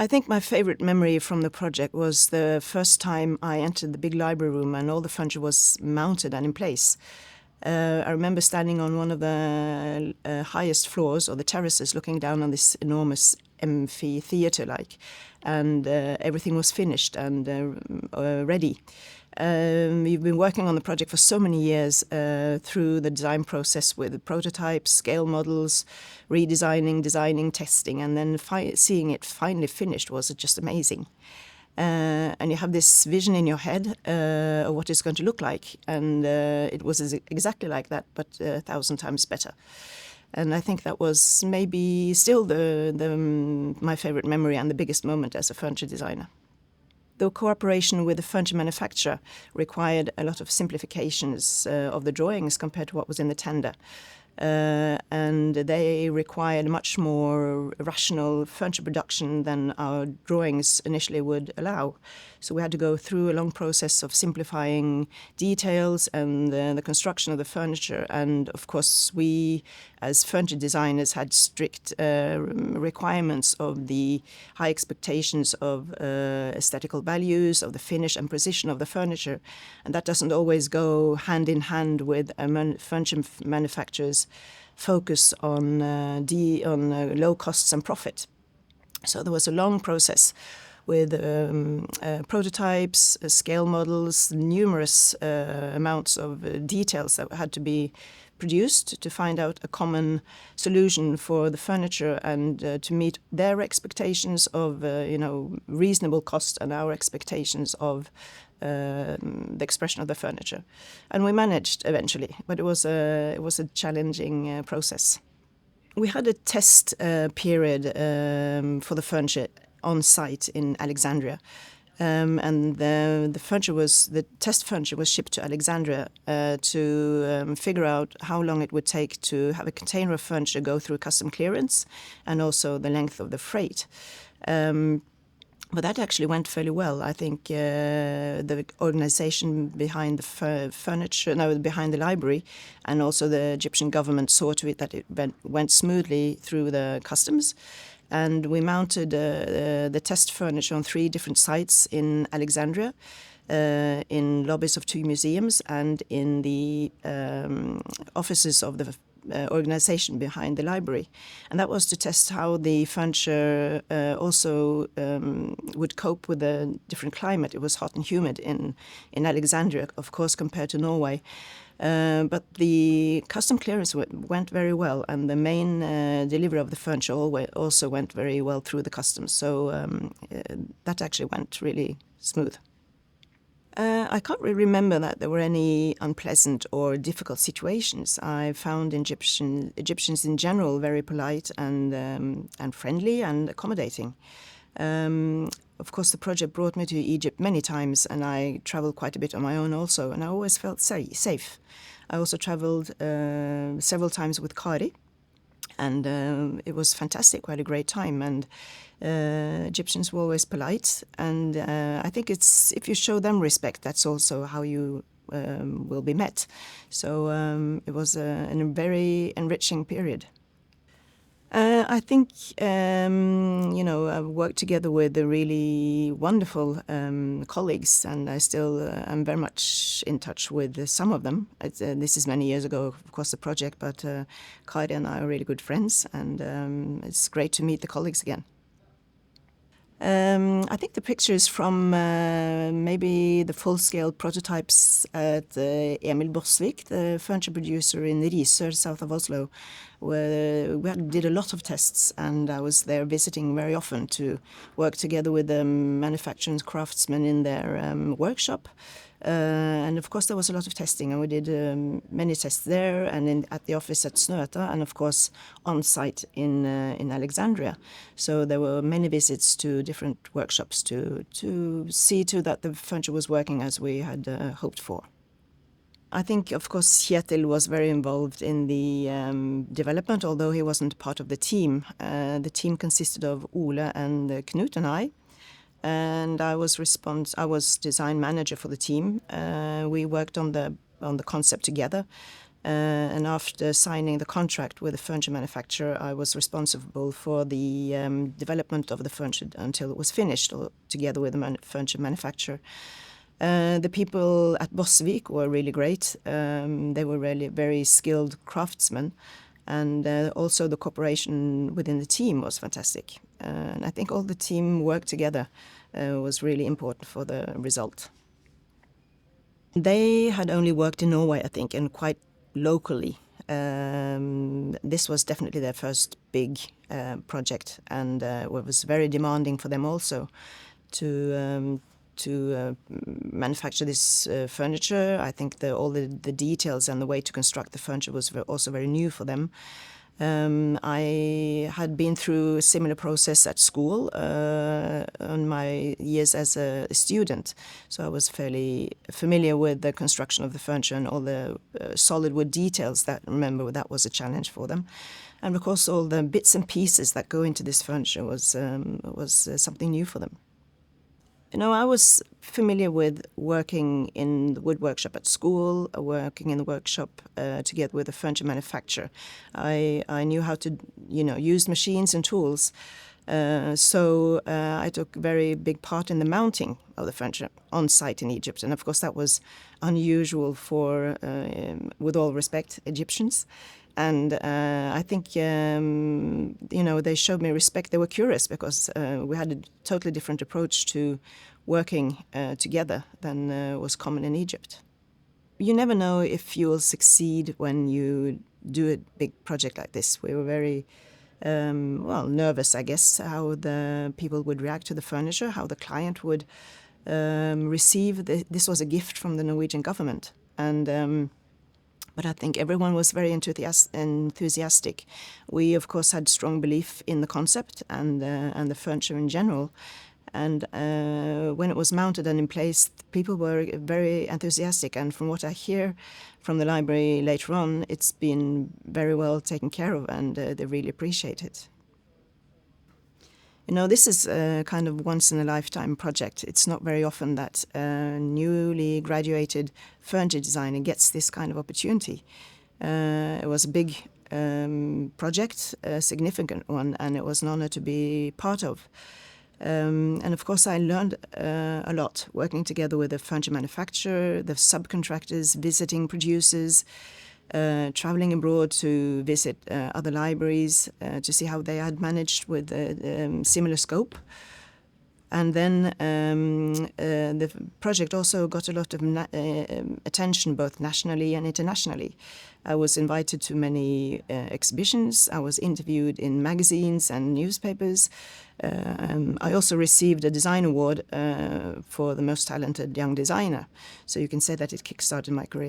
I think my favorite memory from the project was the first time I entered the big library room and all the furniture was mounted and in place. I remember standing on one of the highest floors or the terraces looking down on this enormous amphitheater-like, and everything was finished and ready. We've been working on the project for so many years through the design process with prototypes, scale models, redesigning, designing, testing, and then seeing it finally finished was just amazing. And you have this vision in your head of what it's going to look like, and it was exactly like that, but 1,000 times better. And I think that was maybe still my favorite memory and the biggest moment as a furniture designer. The cooperation with the furniture manufacturer required a lot of simplifications of the drawings compared to what was in the tender. And they required much more rational furniture production than our drawings initially would allow. So we had to go through a long process of simplifying details and the construction of the furniture. And of course, we as furniture designers had strict requirements of the high expectations of aesthetical values, of the finish and precision of the furniture. And that doesn't always go hand in hand with furniture manufacturers' focus on low costs and profit. So there was a long process with prototypes, scale models, numerous amounts of details that had to be produced to find out a common solution for the furniture and to meet their expectations of reasonable cost and our expectations of the expression of the furniture. And we managed eventually, but it was a challenging process. We had a test period for the furniture on site in Alexandria. And the test furniture was shipped to Alexandria to figure out how long it would take to have a container of furniture go through custom clearance and also the length of the freight. But that actually went fairly well. I think the organization behind behind the library, and also the Egyptian government saw to it that it went smoothly through the customs. And we mounted the test furniture on 3 different sites in Alexandria, in lobbies of 2 museums, and in the offices of the organization behind the library. And that was to test how the furniture also would cope with the different climate. It was hot and humid in Alexandria, of course, compared to Norway. But the custom clearance went very well, and the main delivery of the furniture also went very well through the customs. So that actually went really smooth. I can't really remember that there were any unpleasant or difficult situations. I found Egyptians in general very polite and friendly and accommodating. Of course, the project brought me to Egypt many times, and I traveled quite a bit on my own also, and I always felt safe. I also traveled several times with Kari, and it was fantastic. We had a great time, and Egyptians were always polite, and I think it's if you show them respect, that's also how you will be met. So it was a very enriching period. I think, I've worked together with the really wonderful colleagues, and I still am very much in touch with some of them. This is many years ago, of course, the project, but Kari and I are really good friends, and it's great to meet the colleagues again. I think the pictures from maybe the full-scale prototypes at Emil Borsvik, the furniture producer in Risør, south of Oslo, where we did a lot of tests, and I was there visiting very often to work together with the manufacturers, craftsmen in their workshop. And of course there was a lot of testing, and we did many tests there and at the office at Snøhetta, and of course on site in Alexandria. So there were many visits to different workshops to see to that the furniture was working as we had hoped for. I think, of course, Kjetil was very involved in the development, although he wasn't part of the team. The team consisted of Ole and Knut and I. And I was design manager for the team. We worked on the concept together, And after signing the contract with the furniture manufacturer, I was responsible for the development of the furniture until it was finished, together with the furniture manufacturer. The people at Bosvik were really great. They were really very skilled craftsmen, and also the cooperation within the team was fantastic. And I think all the team work together was really important for the result. They had only worked in Norway, I think, and quite locally. This was definitely their first big project, and it was very demanding for them also to manufacture this furniture. I think all the details and the way to construct the furniture was also very new for them. I had been through a similar process at school on my years as a student, so I was fairly familiar with the construction of the furniture and all the solid wood details. That was a challenge for them, and of course all the bits and pieces that go into this furniture was something new for them. I was familiar with working in the wood workshop at school, working in the workshop together with a furniture manufacturer. I knew how to, use machines and tools. So I took a very big part in the mounting of the furniture on site in Egypt. And of course, that was unusual for, with all respect, Egyptians. And I think, they showed me respect. They were curious because we had a totally different approach to working together than was common in Egypt. You never know if you will succeed when you do a big project like this. We were very nervous, I guess, how the people would react to the furniture, how the client would receive. This was a gift from the Norwegian government. And but I think everyone was very enthusiastic. We, of course, had strong belief in the concept and the furniture in general. And when it was mounted and in place, people were very enthusiastic. And from what I hear from the library later on, it's been very well taken care of, and they really appreciate it. This is a kind of once-in-a-lifetime project. It's not very often that a newly graduated furniture designer gets this kind of opportunity. It was a big project, a significant one, and it was an honor to be part of. And of course, I learned a lot working together with the furniture manufacturer, the subcontractors, visiting producers, traveling abroad to visit other libraries to see how they had managed with similar scope. And then the project also got a lot of attention, both nationally and internationally. I was invited to many exhibitions. I was interviewed in magazines and newspapers. I also received a design award for the most talented young designer. So you can say that it kickstarted my career.